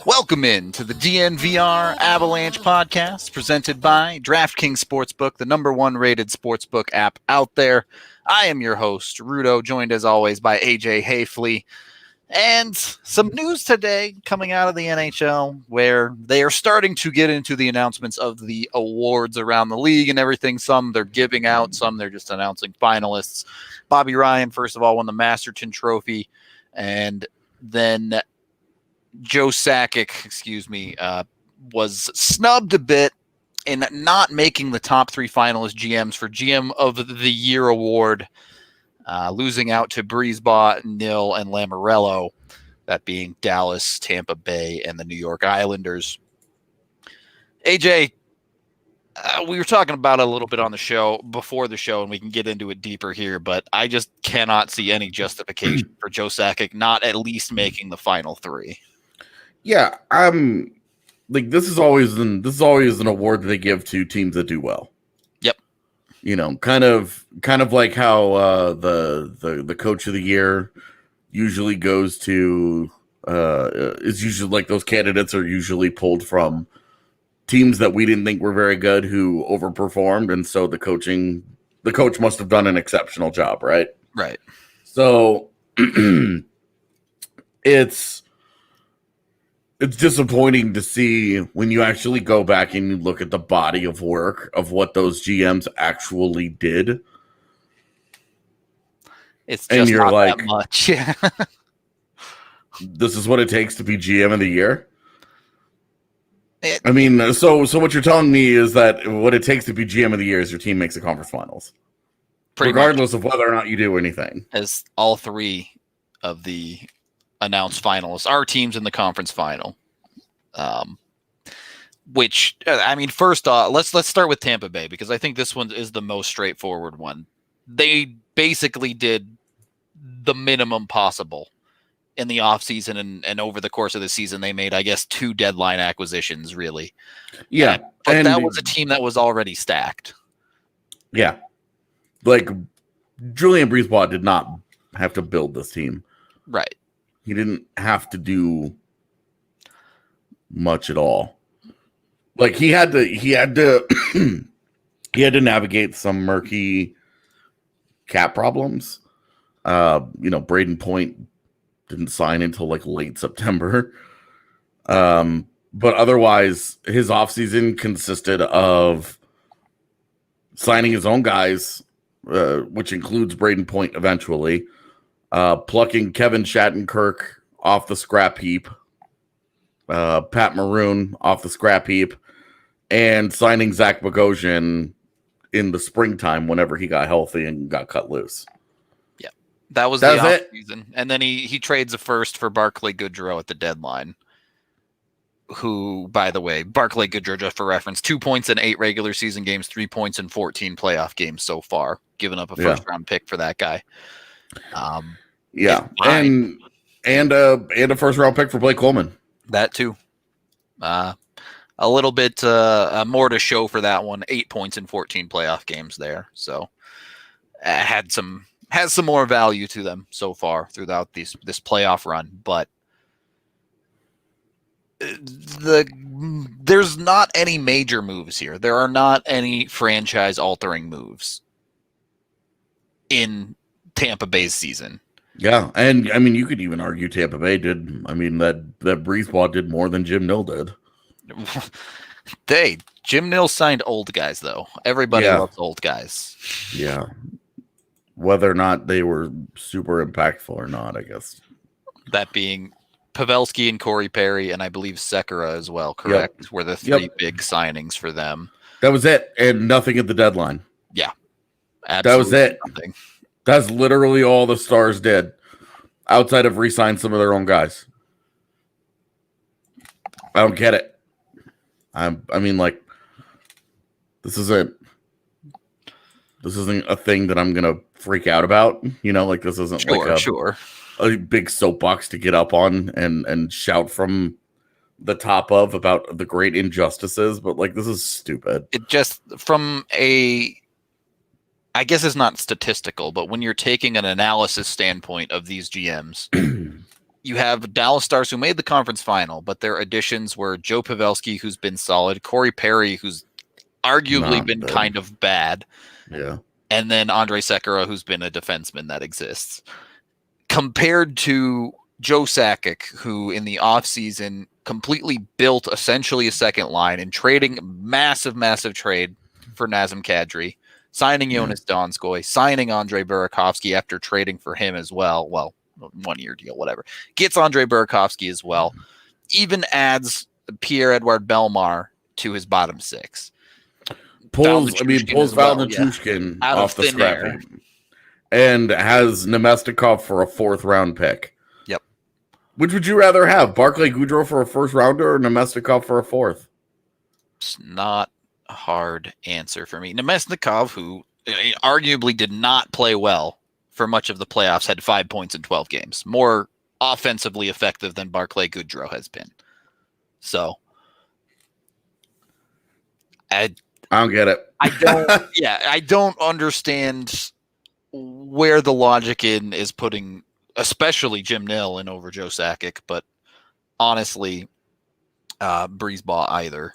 Welcome in to the DNVR Avalanche Podcast, presented by DraftKings Sportsbook, the #1 rated sportsbook app out there. I am your host, Rudolph, joined as always by AJ Haefele. And some news today coming out of the NHL where they are starting to get into the announcements of the awards around the league and everything. Some they're giving out, some they're just announcing finalists. Bobby Ryan, first of all, won the Masterton Trophy, and then Joe Sakic, was snubbed a bit in not making the top 3 finalist GMs for GM of the Year award, losing out to Brisebois, Nil, and Lamoriello, that being Dallas, Tampa Bay, and the New York Islanders. AJ, we were talking about it a little bit on the show, before the show, and we can get into it deeper here, but I just cannot see any justification for Joe Sakic not at least making the final 3. Yeah, this is always an award that they give to teams that do well. Yep. You know, kind of like how the coach of the year usually goes to is usually like those candidates are usually pulled from teams that we didn't think were very good who overperformed, and so the coach must have done an exceptional job, right? Right. So it's disappointing to see when you actually go back and you look at the body of work of what those GMs actually did. It's just you're not like, that much. This is what it takes to be GM of the year. So what you're telling me is that what it takes to be GM of the year is your team makes the conference finals, regardless of whether or not you do anything. As all 3 of the announced finalists are teams in the conference final. First off, let's start with Tampa Bay, because I think this one is the most straightforward one. They basically did the minimum possible in the offseason, and over the course of the season, they made, I guess, 2 deadline acquisitions, really. Yeah. But that was a team that was already stacked. Yeah. Like, Julien Brisebois did not have to build this team. Right. He didn't have to do much at all. Like, he had to he had to navigate some murky cap problems. Braden Point didn't sign until like late September. But otherwise, his offseason consisted of signing his own guys, which includes Braden Point eventually, plucking Kevin Shattenkirk off the scrap heap, Pat Maroon off the scrap heap, and signing Zach Bogosian in the springtime whenever he got healthy and got cut loose. Yeah, that was the offseason. And then he trades a first for Barclay Goodrow at the deadline, who, by the way, Barclay Goodrow, just for reference, 2 points in 8 regular season games, 3 points in 14 playoff games so far, giving up a first-round pick for that guy. And a first-round pick for Blake Coleman. That too. A little bit more to show for that one. 8 points in 14 playoff games there. So has some more value to them so far throughout this playoff run. But there's not any major moves here. There are not any franchise-altering moves in Tampa Bay's season. Yeah, and I mean, you could even argue Tampa Bay did. I mean, that Brisebois did more than Jim Nill did. Jim Nill signed old guys, though. Everybody loves old guys. Yeah, whether or not they were super impactful or not, I guess. That being Pavelski and Corey Perry, and I believe Sekera as well. Correct, were the 3 big signings for them. That was it, and nothing at the deadline. Yeah, absolutely. That was it. Nothing. That's literally all the Stars did, outside of re-sign some of their own guys. I don't get it. I mean, like, this isn't a thing that I'm gonna freak out about. You know, like, this isn't a big soapbox to get up on and shout from the top of about the great injustices. But like, this is stupid. It just from a I guess it's not statistical, but when you're taking an analysis standpoint of these GMs, you have Dallas Stars who made the conference final, but their additions were Joe Pavelski, who's been solid, Corey Perry, who's arguably Not been bad. kind of bad, Yeah. and then Andre Sekera, who's been a defenseman that exists. Compared to Joe Sakic, who in the offseason completely built essentially a second line and trading massive trade for Nazem Kadri, signing Jonas Donskoy, signing Andre Burakovsky after trading for him as well. Well, 1-year deal, whatever. Gets Andre Burakovsky as well. Even adds Pierre-Edouard Bellemare to his bottom six. Pulls Val Nichushkin off the scrap heap. And has Nemestikov for a 4th round pick. Yep. Which would you rather have? Barclay Goodrow for a 1st rounder or Nemestikov for a 4th? It's not a hard answer for me. Nemestikov, who arguably did not play well for much of the playoffs, had 5 points in 12 games. More offensively effective than Barclay Goodrow has been. So, I don't get it. I don't understand where the logic is putting, especially Jim Nill in over Joe Sakic, but honestly, Breezeball either.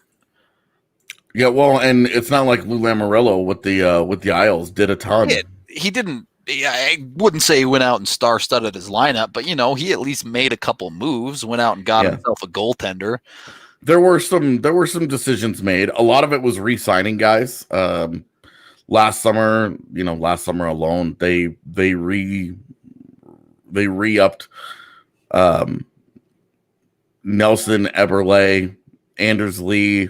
Yeah, well, and it's not like Lou Lamoriello with the Isles did a ton. He didn't. I wouldn't say he went out and star-studded his lineup, but he at least made a couple moves, went out and got himself a goaltender. There were some decisions made. A lot of it was re-signing guys. Last summer alone, they re-upped Nelson, Eberle, Anders Lee,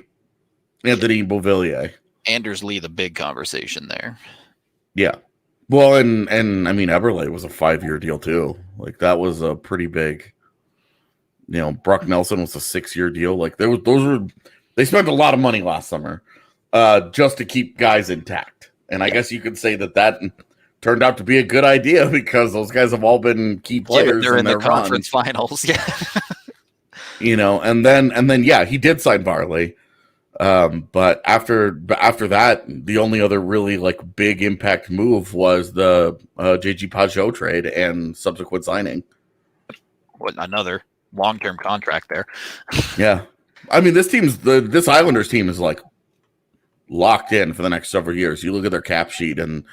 Anthony Beauvillier. Anders Lee, the big conversation there. Yeah. Well, and I mean, Eberle was a 5-year deal too. Like, that was a pretty big. Brock Nelson was a 6-year deal. Like, they spent a lot of money last summer just to keep guys intact. And I guess you could say that turned out to be a good idea because those guys have all been key players. They're in the conference finals. Yeah. And then he did sign Varley. But after that, the only other really like big impact move was the JG Pajot trade and subsequent signing. Another long-term contract there. Yeah. I mean, this Islanders team is like locked in for the next several years. You look at their cap sheet and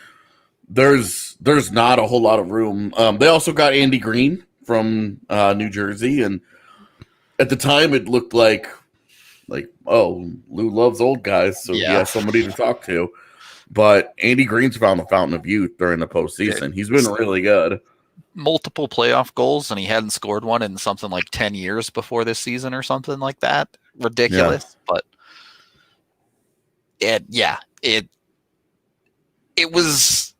there's not a whole lot of room. They also got Andy Green from New Jersey, and at the time it looked like Lou loves old guys, so he has somebody to talk to. But Andy Green's found the fountain of youth during the postseason. He's been really good. Multiple playoff goals, and he hadn't scored one in something like 10 years before this season or something like that. Ridiculous. But it was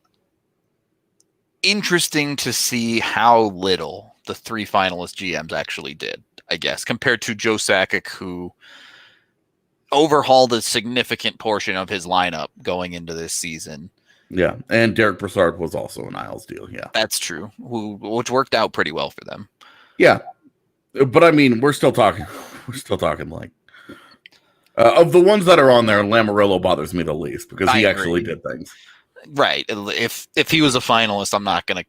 interesting to see how little the 3 finalist GMs actually did, I guess, compared to Joe Sakic, who overhauled a significant portion of his lineup going into this season. Yeah, and Derek Brassard was also an Isles deal. Yeah, that's true. Which worked out pretty well for them. Yeah, but I mean, we're still talking like of the ones that are on there. Lamoriello bothers me the least because he actually did things right. If he was a finalist, I'm not gonna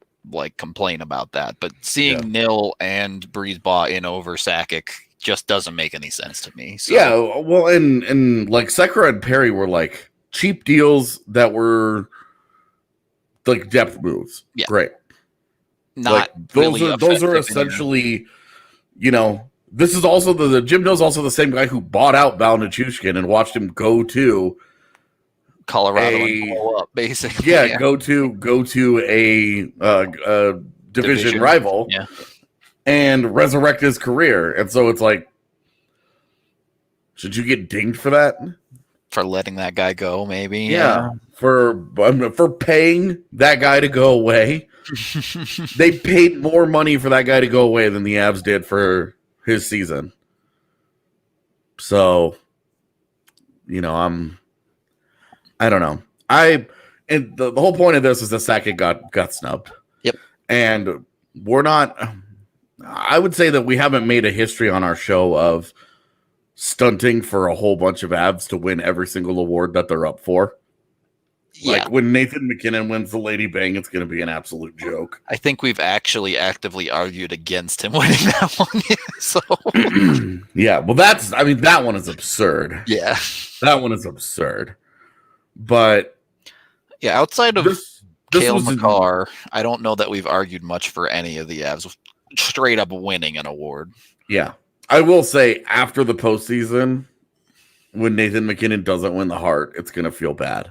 complain about that. But seeing Nill and Breezeball in over Sakic just doesn't make any sense to me. So. Yeah, well, and like Sekera and Perry were like cheap deals that were like depth moves. Yeah, great. Not those are essentially, this is also the Jim Nill's also the same guy who bought out Val Nichushkin and watched him go to Colorado and blow up, basically. Yeah, go to a division rival. Yeah. And resurrect his career. And so it's like, should you get dinged for that? For letting that guy go, maybe. Yeah. For paying that guy to go away. They paid more money for that guy to go away than the Avs did for his season. So, I don't know. And the whole point of this is that Sakic got snubbed. Yep. And we're not... I would say that we haven't made a history on our show of stunting for a whole bunch of Avs to win every single award that they're up for. Yeah. Like when Nathan McKinnon wins the Lady Bang, it's going to be an absolute joke. I think we've actually actively argued against him winning that one. So yeah, well, that one is absurd. yeah, that one is absurd. But yeah, outside of Cale was Makar, I don't know that we've argued much for any of the Avs straight up winning an award. Yeah, I will say after the postseason, when Nathan McKinnon doesn't win the Hart, it's going to feel bad.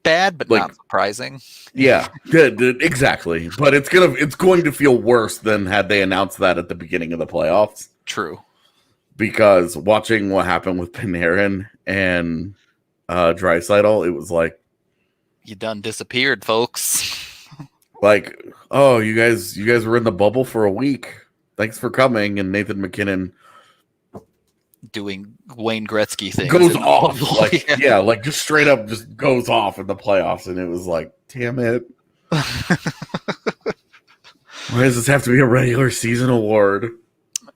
Bad, but not surprising. Yeah, exactly. But it's going to feel worse than had they announced that at the beginning of the playoffs. True. Because watching what happened with Panarin and Draisaitl, it was like, you done disappeared, folks. Like, oh, you guys were in the bubble for a week. Thanks for coming. And Nathan McKinnon doing Wayne Gretzky things goes off, like just straight up just goes off in the playoffs, and it was like, damn it. Why does this have to be a regular season award?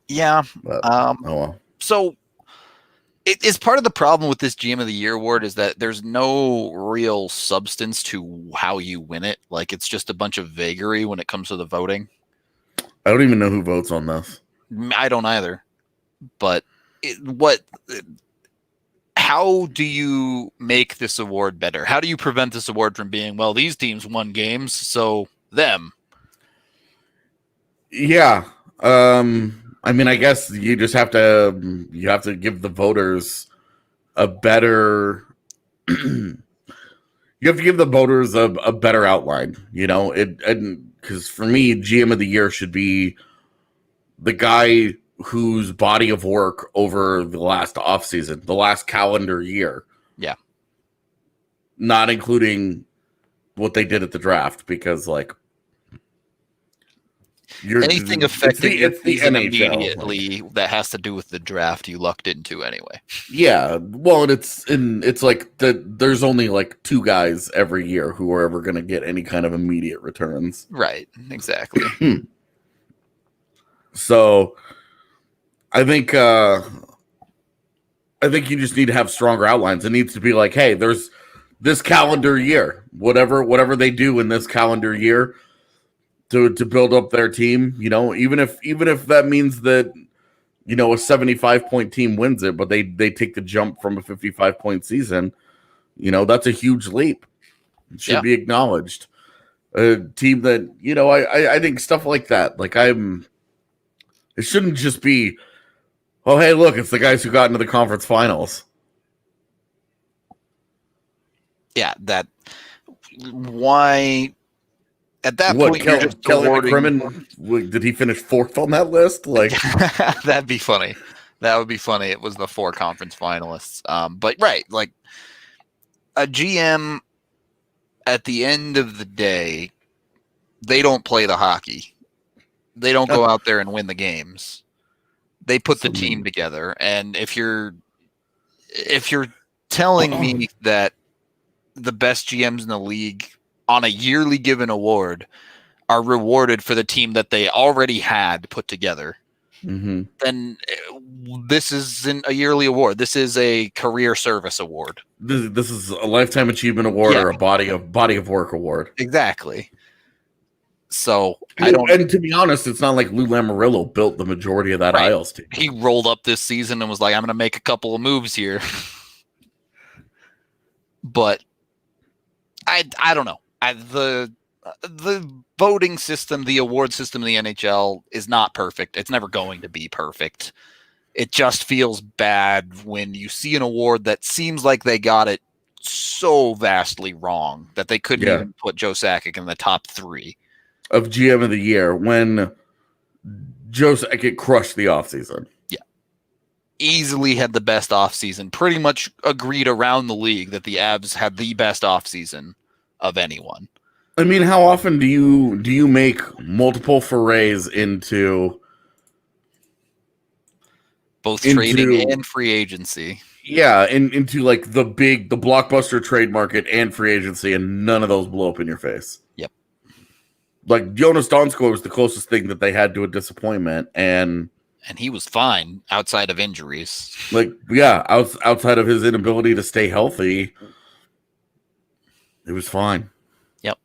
Yeah. But, oh well. So it is part of the problem with this GM of the Year award is that there's no real substance to how you win it. Like, it's just a bunch of vagary when it comes to the voting. I don't even know who votes on this. I don't either. But how do you make this award better? How do you prevent this award from being, well, these teams won games, so them? Yeah. I mean, I guess you just have to give the voters a better you have to give the voters a better outline, because for me, GM of the Year should be the guy whose body of work over the last offseason, the last calendar year. Yeah. Not including what they did at the draft, because anything affecting it's the NHL immediately that has to do with the draft you lucked into anyway. Yeah. Well, it's like there's only two guys every year who are ever going to get any kind of immediate returns. Right. Exactly. So I think you just need to have stronger outlines. It needs to be like, hey, there's this calendar year, whatever they do in this calendar year to build up their team, even if that means that, a 75-point team wins it, but they take the jump from a 55-point season, that's a huge leap. It should be acknowledged. A team that, I think stuff like that, it shouldn't just be, oh, hey, look, it's the guys who got into the conference finals. Yeah, why at that point you're just Kelly awarding... McCrimmon, did he finish fourth on that list? That'd be funny. That would be funny. It was the 4 conference finalists. But right, a GM at the end of the day, they don't play the hockey. They don't go out there and win the games. They put the team together. And if you're telling me that the best GMs in the league on a yearly given award are rewarded for the team that they already had put together, then this isn't a yearly award. This is a career service award. This is a lifetime achievement award or a body of work award. Exactly. So and to be honest, it's not like Lou Lamoriello built the majority of that Isles team. He rolled up this season and was like, I'm going to make a couple of moves here. But I don't know. The voting system, the award system in the NHL is not perfect. It's never going to be perfect. It just feels bad when you see an award that seems like they got it so vastly wrong that they couldn't even put Joe Sakic in the top 3 of GM of the Year when Joe Sakic crushed the offseason. Yeah. Easily had the best offseason. Pretty much agreed around the league that the Avs had the best offseason of anyone. I mean, how often do you make multiple forays into both trading and free agency? Yeah, into the blockbuster trade market and free agency, and none of those blow up in your face. Yep. Jonas Donskoy was the closest thing that they had to a disappointment, and he was fine outside of injuries. Outside of his inability to stay healthy. It was fine. Yep.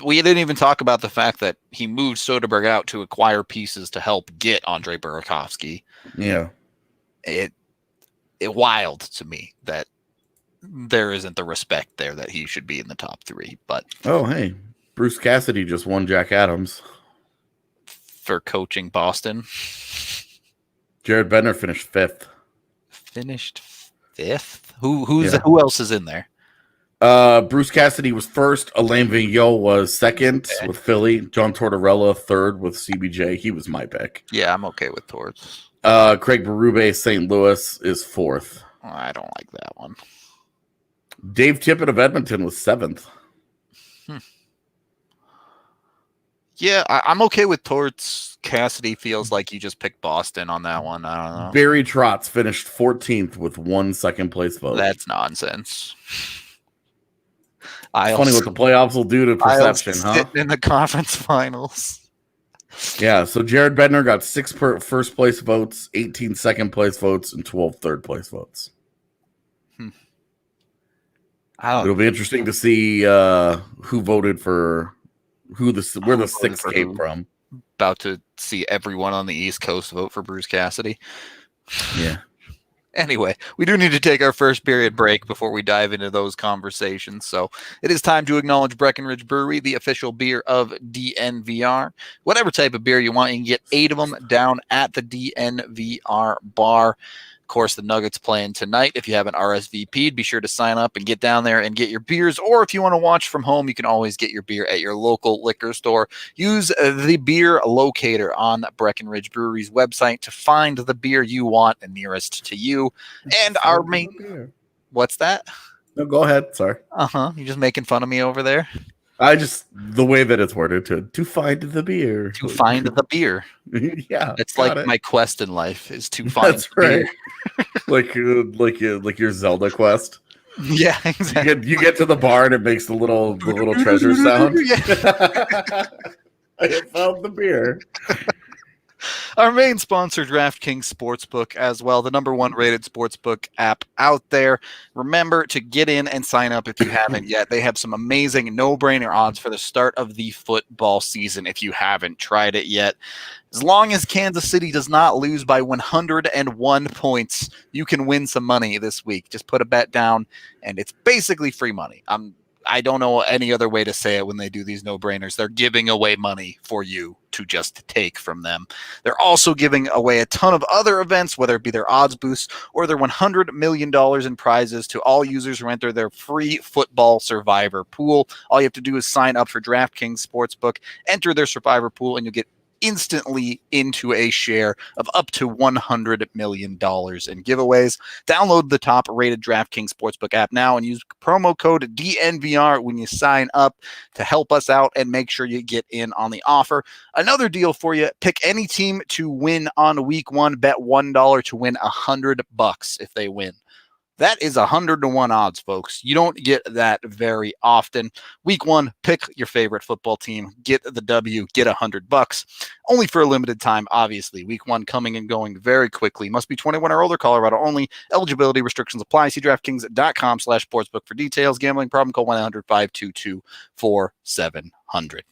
We didn't even talk about the fact that he moved Soderbergh out to acquire pieces to help get Andre Burakovsky. Yeah. It wild to me that there isn't the respect there that he should be in the top 3. But oh, hey, Bruce Cassidy just won Jack Adams for coaching Boston. Jared Bednar finished 5th. Finished 5th? Who else is in there? Bruce Cassidy was 1st. Alain Vigneault was 2nd with Philly. John Tortorella 3rd with CBJ. He was my pick. Yeah, I'm okay with Torts. Craig Berube, St. Louis is 4th. Oh, I don't like that one. Dave Tippett of Edmonton was 7th. Yeah, I'm okay with Torts. Cassidy feels like you just picked Boston on that one. I don't know. Barry Trotz finished 14th with 1 second-place vote. That's nonsense. It's funny what the playoffs will do to perception, huh? In the conference finals. Yeah, so Jared Bednar got 6 first-place votes, 18 second-place votes, and 12 third-place votes. It'll be interesting to see who voted for where the 6 came from. About to see everyone on the East Coast vote for Bruce Cassidy. Yeah. Anyway, we do need to take our first period break before we dive into those conversations. So it is time to acknowledge Breckenridge Brewery, the official beer of DNVR. Whatever type of beer you want, you can get 8 of them down at the DNVR bar. Of course, the Nuggets playing tonight. If you haven't RSVP'd, be sure to sign up and get down there and get your beers. Or if you want to watch from home, you can always get your beer at your local liquor store. Use the beer locator on Breckenridge Brewery's website to find the beer you want and nearest to you. And our main... What's that? No, go ahead. Sorry. You're just making fun of me over there? The way that it's worded to find the beer. To find the beer. Yeah. It's like my quest in life is to find the beer. like your Zelda quest. Yeah, exactly. You get to the bar and it makes the little treasure sound. I have found the beer. Our main sponsor, DraftKings Sportsbook, as well, the #1 rated sportsbook app out there. Remember to get in and sign up if you haven't yet. They have some amazing no-brainer odds for the start of the football season if you haven't tried it yet. As long as Kansas City does not lose by 101 points, you can win some money this week. Just put a bet down, and it's basically free money. I don't know any other way to say it when they do these no-brainers. They're giving away money for you to just take from them. They're also giving away a ton of other events, whether it be their odds boosts or their $100 million in prizes to all users who enter their free football survivor pool. All you have to do is sign up for DraftKings Sportsbook, enter their survivor pool, and you'll get instantly into a share of up to $100 million in giveaways. Download the top-rated DraftKings Sportsbook app now and use promo code DNVR when you sign up to help us out and make sure you get in on the offer. Another deal for you, pick any team to win on week 1, bet $1 to win $100 if they win. That is 100-1 odds, folks. You don't get that very often. Week 1, pick your favorite football team, get the W, get $100. Only for a limited time, obviously. Week 1 coming and going very quickly. Must be 21 or older, Colorado only. Eligibility restrictions apply. See DraftKings.com/sportsbook for details. Gambling problem, call 1-800-522-4700.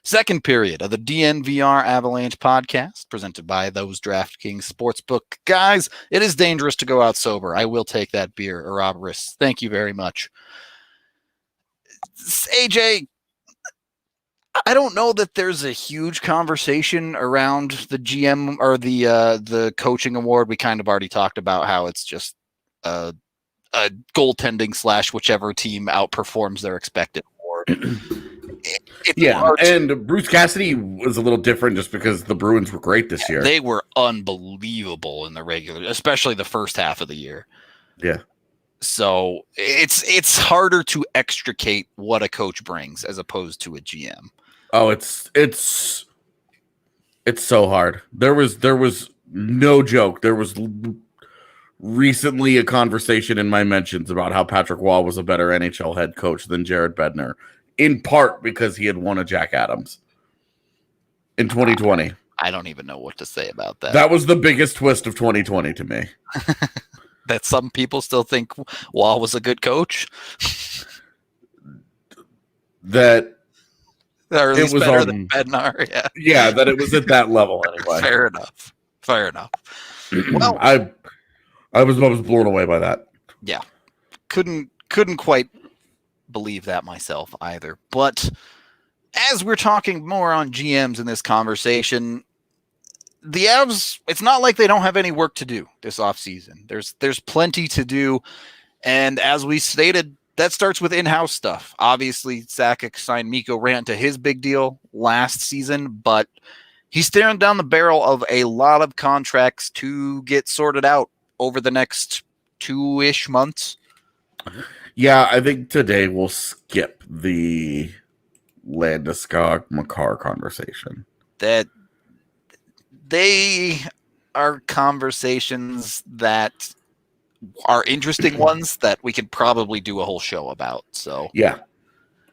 Second period of the DNVR Avalanche Podcast, presented by those DraftKings Sportsbook guys. It is dangerous to go out sober. I will take that beer, Ouroboros. Thank you very much. AJ, I don't know that there's a huge conversation around the GM or the coaching award. We kind of already talked about how it's just a goaltending / whichever team outperforms their expected award. And Bruce Cassidy was a little different just because the Bruins were great this year. They were unbelievable in the regular, especially the first half of the year. Yeah. So it's harder to extricate what a coach brings as opposed to a GM. Oh, it's so hard. There was no joke. There was recently a conversation in my mentions about how Patrick Waugh was a better NHL head coach than Jared Bednar. In part because he had won a Jack Adams in 2020. I don't even know what to say about that. That was the biggest twist of 2020 to me. that some people still think Wall was a good coach. That Or at it least was better on, than Bednar. Yeah. yeah, that it was at that level anyway. Fair enough. Well, I was blown away by that. Yeah. Couldn't quite believe that myself either. But as we're talking more on GMs in this conversation, the Avs, it's not like they don't have any work to do this offseason. There's plenty to do. And as we stated, that starts with in-house stuff. Obviously, Sakic signed Mikko Rant to his big deal last season, but he's staring down the barrel of a lot of contracts to get sorted out over the next 2-ish months. Yeah, I think today we'll skip the Landeskog-Makar conversation. That they are conversations that are interesting ones that we could probably do a whole show about. So yeah,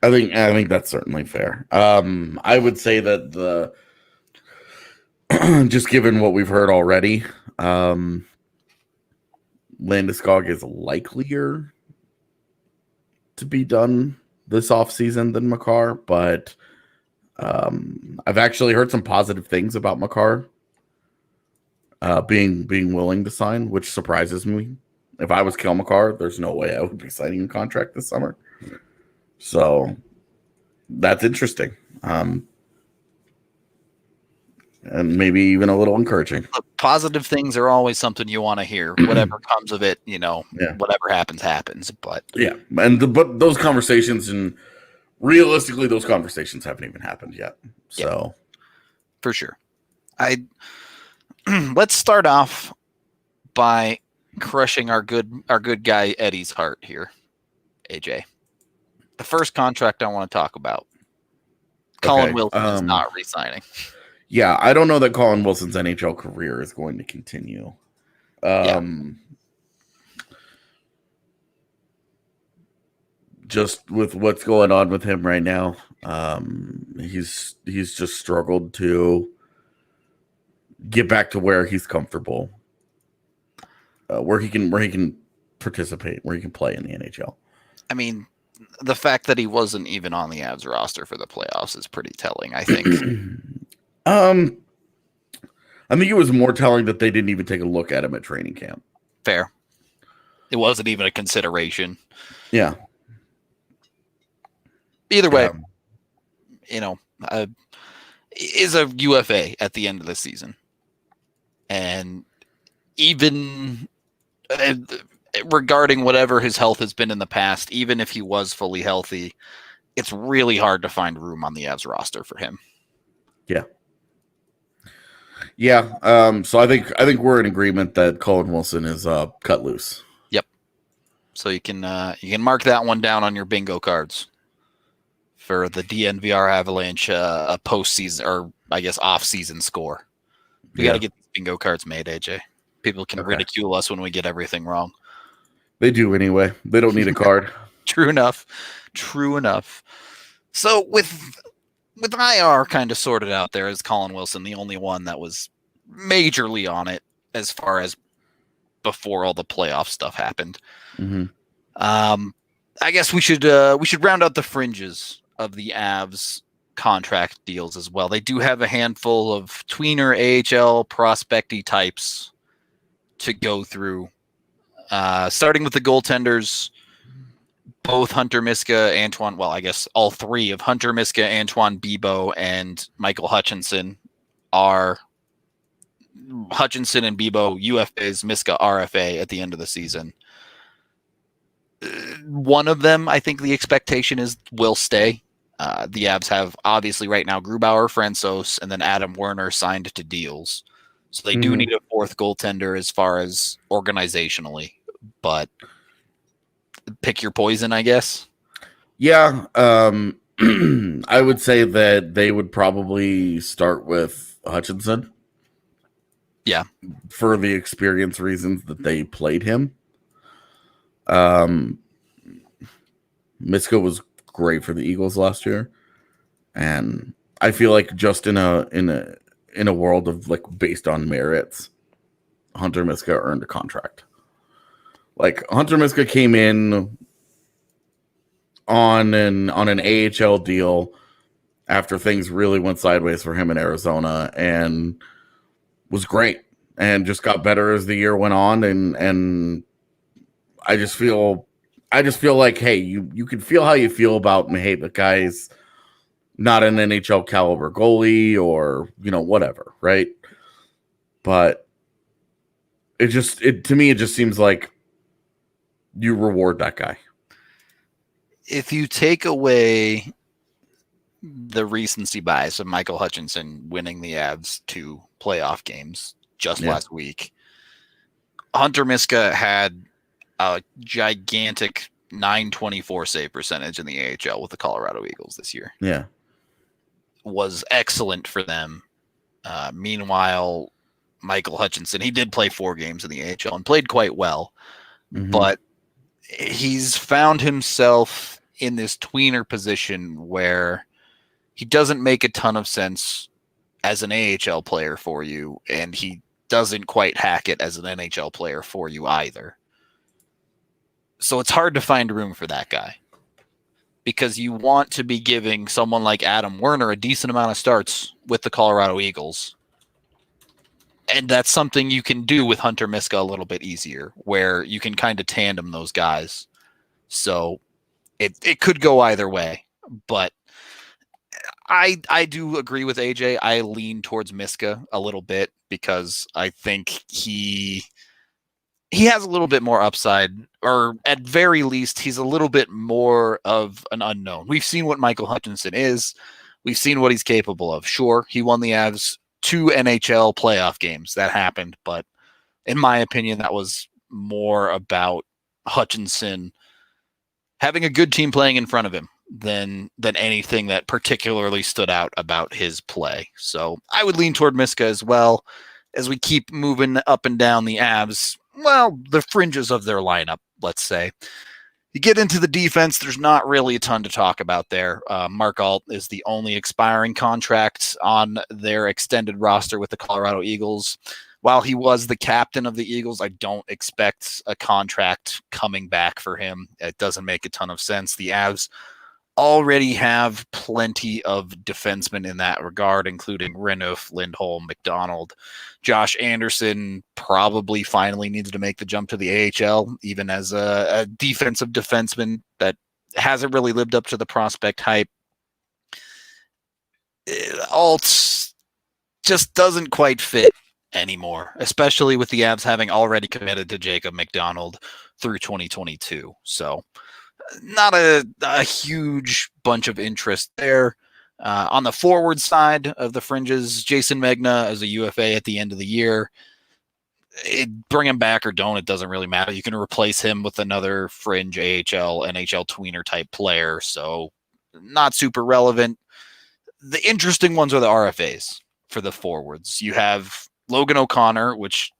I think that's certainly fair. I would say that the just given what we've heard already, Landeskog is likelier to be done this offseason than Makar, but I've actually heard some positive things about Makar being willing to sign, which surprises me. If I was Kel Makar, there's no way I would be signing a contract this summer. So that's interesting. And maybe even a little encouraging. Positive things are always something you want to hear. Whatever comes of it, whatever happens. But yeah, but those conversations, and realistically, those conversations haven't even happened yet. So for sure, let's start off by crushing our good guy Eddie's heart here, AJ. The first contract I want to talk about, Colin Wilson is not re-signing. Yeah, I don't know that Colin Wilson's NHL career is going to continue. Just with what's going on with him right now, he's just struggled to get back to where he's comfortable, where he can participate, where he can play in the NHL. I mean, the fact that he wasn't even on the Avs roster for the playoffs is pretty telling, I think. I think it was more telling that they didn't even take a look at him at training camp. Fair. It wasn't even a consideration. Yeah. Either way, is a UFA at the end of the season. And even regarding whatever his health has been in the past, even if he was fully healthy, it's really hard to find room on the Avs roster for him. Yeah. Yeah. So I think we're in agreement that Colin Wilson is cut loose. Yep. So you can mark that one down on your bingo cards for the DNVR Avalanche postseason, or I guess off-season score. We got to get these bingo cards made, AJ. People can ridicule us when we get everything wrong. They do anyway. They don't need a card. True enough. So with IR kind of sorted out there, is Colin Wilson the only one that was majorly on it as far as before all the playoff stuff happened. Mm-hmm. I guess we should round out the fringes of the Avs contract deals as well. They do have a handful of tweener AHL prospecty types to go through. Starting with the goaltenders, both Hunter Miska, Antoine, well, I guess all three of Hunter Miska, Antoine Bibeau, and Michael Hutchinson are Hutchinson and Bibeau UFAs, Miska RFA at the end of the season. One of them, I think the expectation is will stay. The Avs have obviously right now Grubauer, Francouz, and then Adam Werner signed to deals. So they do need a fourth goaltender as far as organizationally, but pick your poison, I guess. Yeah. I would say that they would probably start with Hutchinson. Yeah. For the experience reasons that they played him. Miska was great for the Eagles last year. And I feel like just in a world of like based on merits, Hunter Miska earned a contract. Like Hunter Miska came in on an AHL deal after things really went sideways for him in Arizona, and was great and just got better as the year went on. And I just feel like, hey, you can feel how you feel about hey, the guy's not an NHL caliber goalie or, whatever, right? But to me, it just seems like you reward that guy. If you take away the recency bias of Michael Hutchinson winning the Avs 2 playoff games just last week, Hunter Miska had a gigantic .924 save percentage in the AHL with the Colorado Eagles this year. Yeah. Was excellent for them. Meanwhile, Michael Hutchinson, he did play 4 games in the AHL and played quite well, but he's found himself in this tweener position where he doesn't make a ton of sense as an AHL player for you, and he doesn't quite hack it as an NHL player for you either. So it's hard to find room for that guy, because you want to be giving someone like Adam Werner a decent amount of starts with the Colorado Eagles. And that's something you can do with Hunter Miska a little bit easier, where you can kind of tandem those guys. So it could go either way, but I do agree with AJ. I lean towards Miska a little bit because I think he has a little bit more upside, or at very least, he's a little bit more of an unknown. We've seen what Michael Hutchinson is. We've seen what he's capable of. Sure, he won the Avs 2 NHL playoff games. That happened, but in my opinion, that was more about Hutchinson having a good team playing in front of him than anything that particularly stood out about his play. So I would lean toward Miska as well as we keep moving up and down the Avs. Well, the fringes of their lineup, let's say. You get into the defense, there's not really a ton to talk about there. Mark Alt is the only expiring contract on their extended roster with the Colorado Eagles. While he was the captain of the Eagles, I don't expect a contract coming back for him. It doesn't make a ton of sense. The Avs already have plenty of defensemen in that regard, including Renouf, Lindholm, McDonald. Josh Anderson probably finally needs to make the jump to the AHL, even as a defensive defenseman that hasn't really lived up to the prospect hype. Alt just doesn't quite fit anymore, especially with the Avs having already committed to Jacob McDonald through 2022. So not a huge bunch of interest there. On the forward side of the fringes, Jason Megna as a UFA at the end of the year. Bring him back or don't, it doesn't really matter. You can replace him with another fringe AHL, NHL tweener type player, so not super relevant. The interesting ones are the RFAs for the forwards. You have Logan O'Connor, which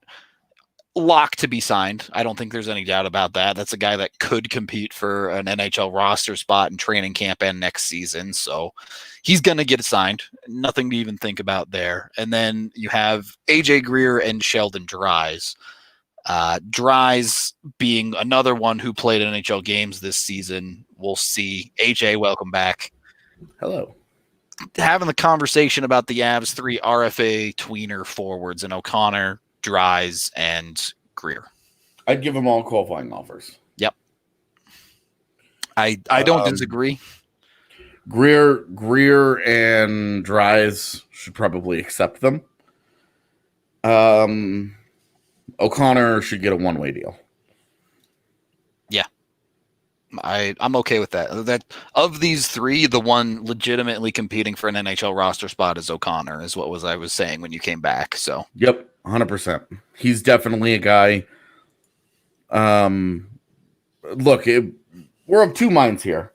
locked to be signed. I don't think there's any doubt about that. That's a guy that could compete for an NHL roster spot in training camp and next season. So he's going to get signed. Nothing to even think about there. And then you have AJ Greer and Sheldon Dries. Dries being another one who played NHL games this season. We'll see. AJ, welcome back. Hello. Having the conversation about the Avs 3 RFA tweener forwards and O'Connor, Dries, and Greer. I'd give them all qualifying offers. Yep. I don't disagree. Greer and Dries should probably accept them. O'Connor should get a one-way deal. Yeah. I'm okay with that. That of these 3, the one legitimately competing for an NHL roster spot is O'Connor, is what I was saying when you came back. So yep, 100%. He's definitely a guy. Look, we're of two minds here.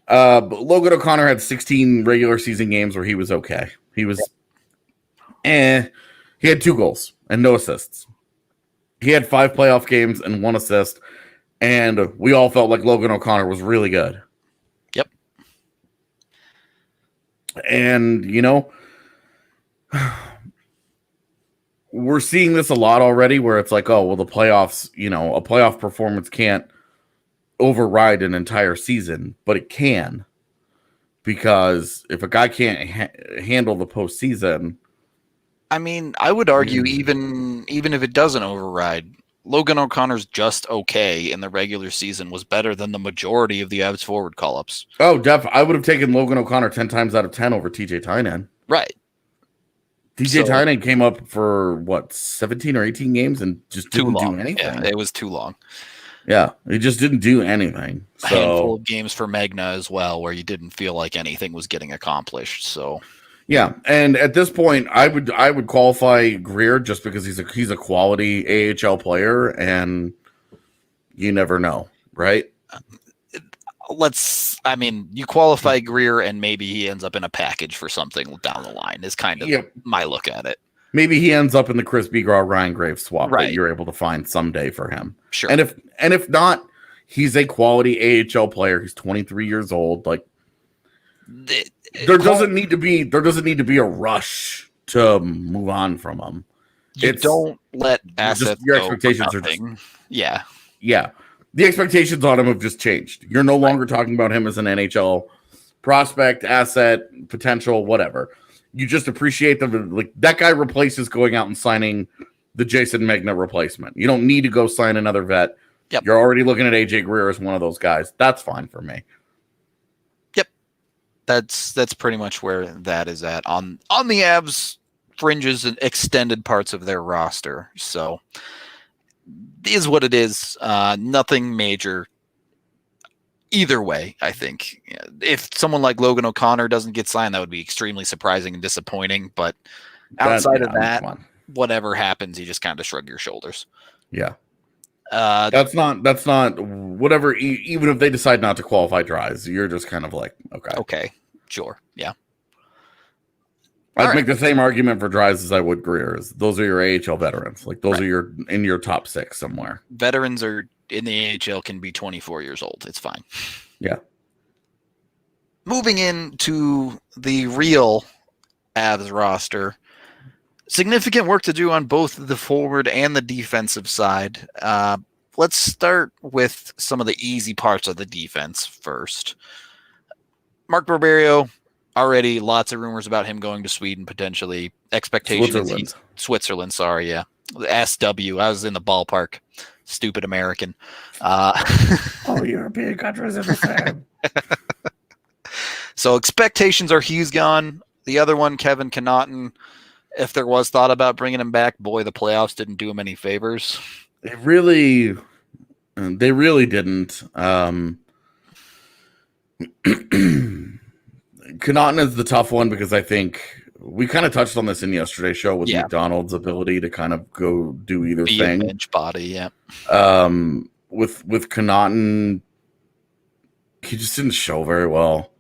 But Logan O'Connor had 16 regular season games where he was okay. He was, he had 2 goals and no assists. He had 5 playoff games and 1 assist. And we all felt like Logan O'Connor was really good. Yep. And, we're seeing this a lot already where it's like, oh, well, the playoffs, a playoff performance can't override an entire season, but it can. Because if a guy can't handle the postseason, I mean, I would argue even if it doesn't override, Logan O'Connor's just okay in the regular season was better than the majority of the Avs forward call-ups. Oh, I would have taken Logan O'Connor 10 times out of 10 over TJ Tynan. Right. TJ Tynan came up for 17 or 18 games and just didn't do anything. Yeah, it was too long. Yeah, he just didn't do anything. A handful of games for Magna as well, where you didn't feel like anything was getting accomplished. So, yeah, and at this point, I would qualify Greer just because he's a quality AHL player, and you never know, right? You qualify Greer, and maybe he ends up in a package for something down the line. Is kind of my look at it. Maybe he ends up in the Chris Begraw Ryan Graves swap that you're able to find someday for him. Sure. And if not, he's a quality AHL player. He's 23 years old. Like there doesn't need to be a rush to move on from him. Don't let assets your go expectations are yeah. The expectations on him have just changed. You're no longer talking about him as an NHL prospect, asset, potential, whatever. You just appreciate that guy replaces going out and signing the Jason Magna replacement. You don't need to go sign another vet. Yep. You're already looking at AJ Greer as one of those guys. That's fine for me. Yep. That's pretty much where that is at on the Avs fringes and extended parts of their roster. So it is what it is. Nothing major. Either way, I think if someone like Logan O'Connor doesn't get signed, that would be extremely surprising and disappointing. But outside of that, whatever happens, you just kind of shrug your shoulders. Yeah, that's not whatever. Even if they decide not to qualify Dries, you're just kind of like, okay, sure, yeah. I'd make the same argument for Dries as I would Greer. Those are your AHL veterans. Like those are in your top 6 somewhere. Veterans are in the AHL can be 24 years old. It's fine. Yeah. Moving into the real Avs roster, significant work to do on both the forward and the defensive side. Let's start with some of the easy parts of the defense first. Mark Barberio. Already lots of rumors about him going to Sweden potentially. Expectations. Switzerland, sorry, yeah. SW. I was in the ballpark. Stupid American. All European countries are the same. So expectations are he's gone. The other one, Kevin Connaughton, if there was thought about bringing him back, boy, the playoffs didn't do him any favors. They really didn't. Connaughton is the tough one because I think we kind of touched on this in yesterday's show with McDonald's ability to kind of go do either thing. A bench body, yeah. With Connaughton, he just didn't show very well.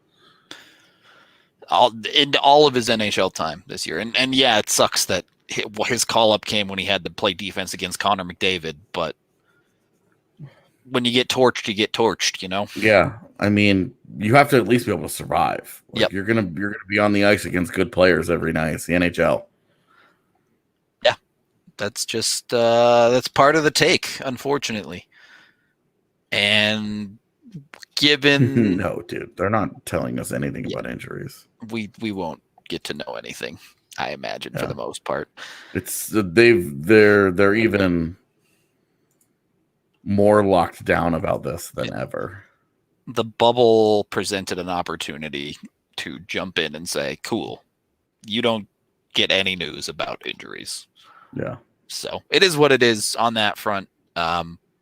In all of his NHL time this year, and yeah, it sucks that his call up came when he had to play defense against Connor McDavid, but when you get torched, you get torched, you know? Yeah. I mean, you have to at least be able to survive. Like, you're gonna be on the ice against good players every night. It's the NHL. Yeah. That's just that's part of the take, unfortunately. And given no, dude, they're not telling us anything about injuries. We won't get to know anything, I imagine, for the most part. It's they're even more locked down about this than ever. The bubble presented an opportunity to jump in and say, cool, you don't get any news about injuries. Yeah. So it is what it is on that front. Zadorov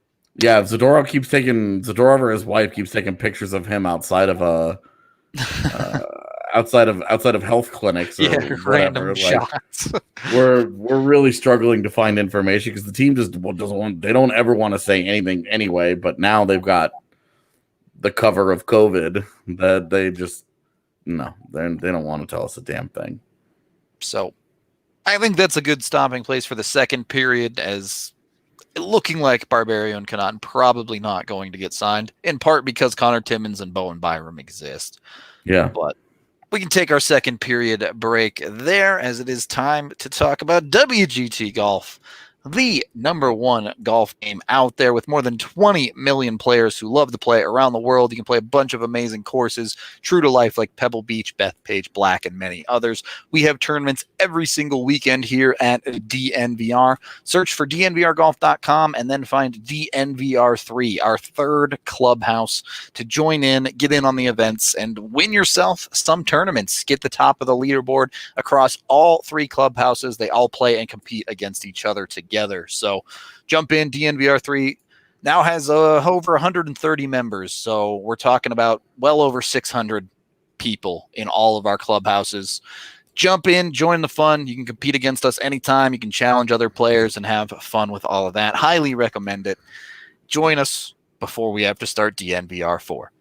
or his wife keeps taking pictures of him outside of outside of health clinics or random whatever. shots. we're really struggling to find information because the team just doesn't want. They don't ever want to say anything anyway. But now they've got the cover of COVID that they just they don't want to tell us a damn thing. So I think that's a good stopping place for the second period, as looking like Barberio and Connaughton probably not going to get signed, in part because Connor Timmins and Bowen Byram exist. Yeah. But We can take our second period break there, as it is time to talk about WGT Golf, the number one golf game out there with more than 20 million players who love to play around the world. You can play a bunch of amazing courses, true to life, like Pebble Beach, Bethpage, Black, and many others. We have tournaments every single weekend here at DNVR. Search for DNVRgolf.com and then find DNVR3, our third clubhouse, to join in, get in on the events, and win yourself some tournaments. Get the top of the leaderboard across all three clubhouses. They all play and compete against each other together. So jump in. DNVR3 now has over 130 members. So we're talking about well over 600 people in all of our clubhouses. Jump in, join the fun. You can compete against us anytime. You can challenge other players and have fun with all of that. Highly recommend it. Join us before we have to start DNVR 4.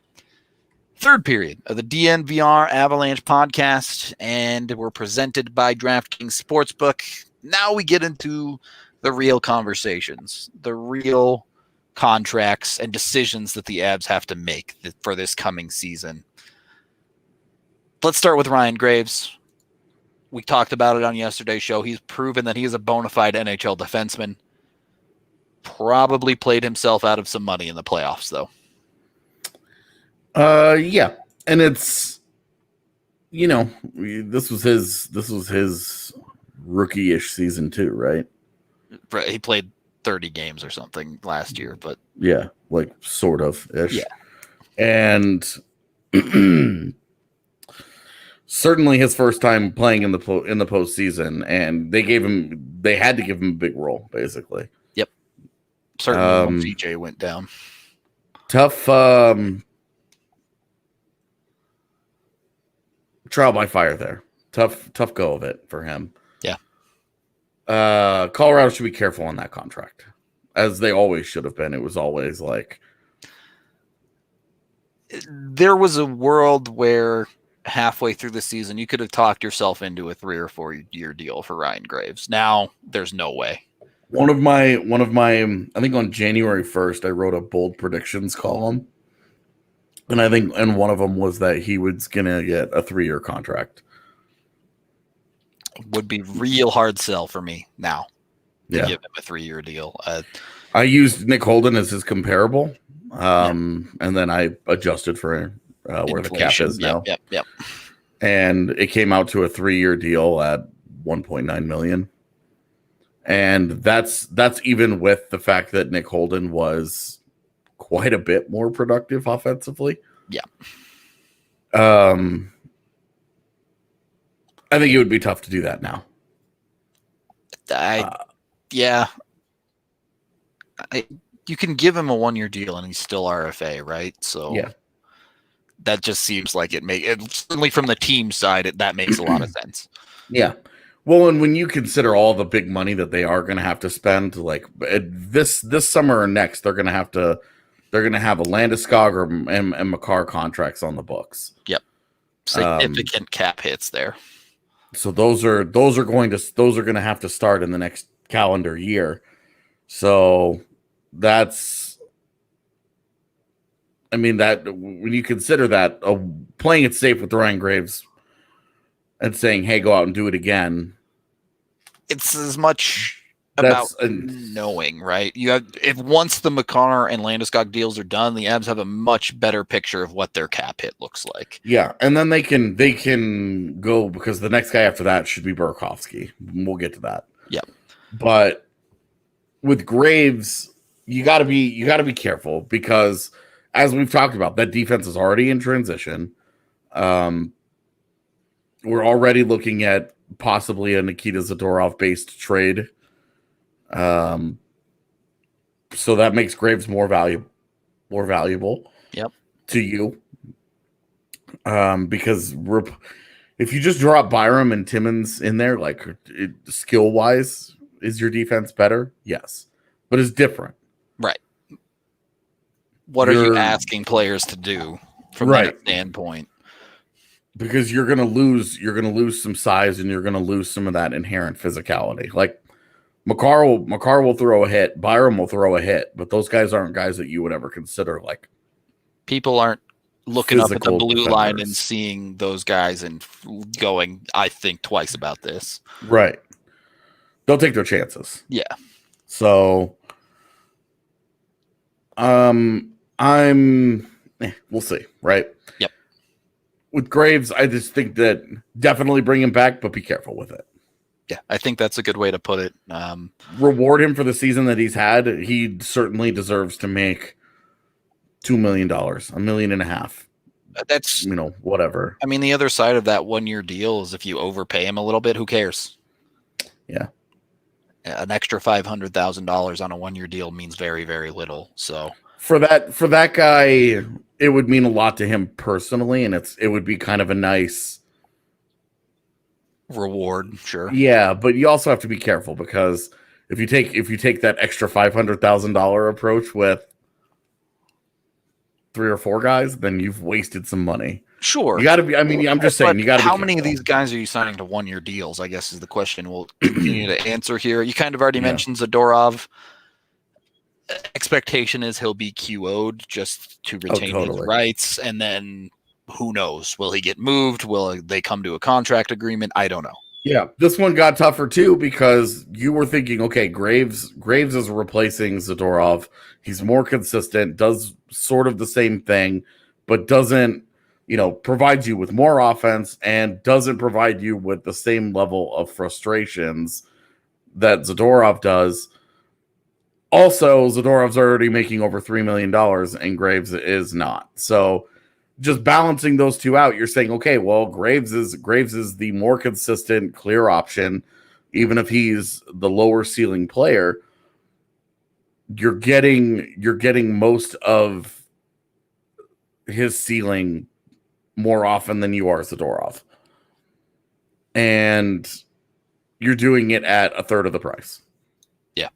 Third period of the DNVR Avalanche Podcast, and we're presented by DraftKings Sportsbook. Now we get into the real conversations, the real contracts and decisions that the Avs have to make for this coming season. Let's start with Ryan Graves. We talked about it on yesterday's show. He's proven that he is a bona fide NHL defenseman. Probably played himself out of some money in the playoffs, though. Yeah. And it's, this was his rookie-ish season too, right? He played 30 games or something last year, but yeah, like sort of ish. Yeah. And certainly his first time playing in the postseason, and they had to give him a big role, basically. Yep. Certainly when CJ went down. Tough trial by fire there. Tough go of it for him. Yeah. Colorado should be careful on that contract, as they always should have been. It was always like, there was a world where halfway through the season you could have talked yourself into a 3 or 4 year deal for Ryan Graves. Now there's no way. One of my I think on January 1st I wrote a bold predictions column, and one of them was that he was gonna get a 3-year contract. Would be real hard sell for me now to give him a 3-year deal. I used Nick Holden as his comparable, and then I adjusted for where the cap is now. Yep. And it came out to a 3-year deal at $1.9 million, and that's even with the fact that Nick Holden was quite a bit more productive offensively. Yeah. I think it would be tough to do that now. You can give him a 1-year deal and he's still RFA, right? So yeah, that just seems like certainly from the team side, that makes a lot of sense. Yeah. Well, and when you consider all the big money that they are going to have to spend, like this summer or next, they're going to have a Landeskog and Makar contracts on the books. Yep. Significant cap hits there. So those are going to have to start in the next calendar year. So that's, I mean, that when you consider that playing it safe with Ryan Graves and saying, "Hey, go out and do it again," it's as much about knowing, right? If once the Makar and Landeskog deals are done, the Avs have a much better picture of what their cap hit looks like. Yeah, and then they can go, because the next guy after that should be Burakovsky. We'll get to that. Yep. But with Graves, you got to be careful, because as we've talked about, that defense is already in transition. We're already looking at possibly a Nikita Zadorov based trade. So that makes Graves more valuable Yep. to you. Because if you just drop Byram and Timmins in there, like, skill wise, is your defense better? Yes, but it's different. Right. What are you asking players to do from that standpoint? Because you're gonna lose some size, and you're gonna lose some of that inherent physicality. Like, Makar will throw a hit, Byram will throw a hit, but those guys aren't guys that you would ever consider. Like, people aren't looking up at the physical blue line and defenders. seeing those guys and going, I think twice about this. Right. They'll take their chances. Yeah. So, we'll see, right? Yep. With Graves, I just think that definitely bring him back, but be careful with it. Yeah, I think that's a good way to put it. Reward him for the season that he's had. He certainly deserves to make $2 million, $1.5 million. That's, whatever. I mean, the other side of that 1-year deal is if you overpay him a little bit, who cares? Yeah. An extra $500,000 on a 1-year deal means very, very little. So for that guy, it would mean a lot to him personally, and it would be kind of a nice reward, sure. Yeah, but you also have to be careful because if you take that extra $500,000 approach with 3 or 4 guys, then you've wasted some money. Sure. You got to be. I mean, I'm just saying you got to. How many of these guys are you signing to 1-year deals? I guess is the question we'll continue to answer here. You kind of already mentioned Zadorov. Expectation is he'll be QO'd just to retain his rights, and then who knows? Will he get moved? Will they come to a contract agreement? I don't know. Yeah, this one got tougher too because you were thinking, okay, Graves is replacing Zadorov. He's more consistent, does sort of the same thing, but doesn't, provides you with more offense and doesn't provide you with the same level of frustrations that Zadorov does. Also, Zadorov's already making over $3 million and Graves is not. So just balancing those two out, you're saying, okay, well, Graves is the more consistent, clear option, even if he's the lower ceiling player. You're getting most of his ceiling more often than you are Zadorov, and you're doing it at a third of the price. Yeah,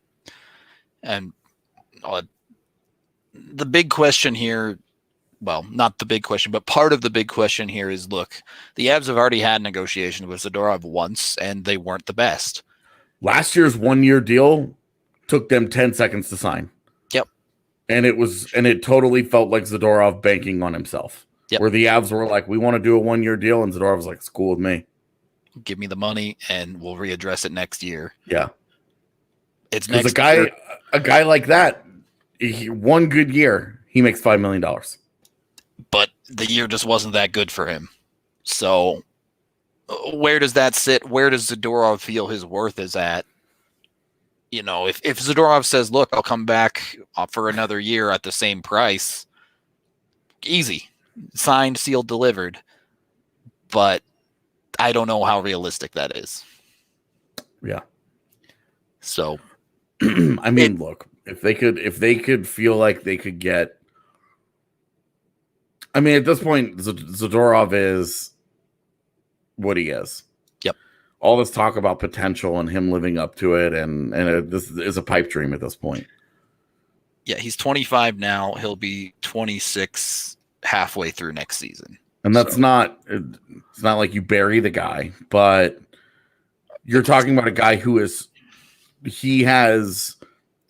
and the big question here. Well, not the big question, but part of the big question here is, look, the Avs have already had negotiations with Zadorov once, and they weren't the best. Last year's 1-year deal took them 10 seconds to sign. Yep. And it totally felt like Zadorov banking on himself. Yep. Where the Avs were like, we want to do a 1-year deal, and Zadorov was like, it's cool with me. Give me the money, and we'll readdress it next year. Yeah. It's next year. A guy like that, one good year, he makes $5 million. But the year just wasn't that good for him. So where does that sit? Where does Zadorov feel his worth is at? If Zadorov says, look, I'll come back for another year at the same price, easy. Signed, sealed, delivered. But I don't know how realistic that is. Yeah. So I mean, look, if they could feel like they could get, I mean, at this point, Zadorov is what he is. Yep. All this talk about potential and him living up to it, and this is a pipe dream at this point. Yeah, he's 25 now. He'll be 26 halfway through next season. And it's not like you bury the guy, but you're talking about a guy he has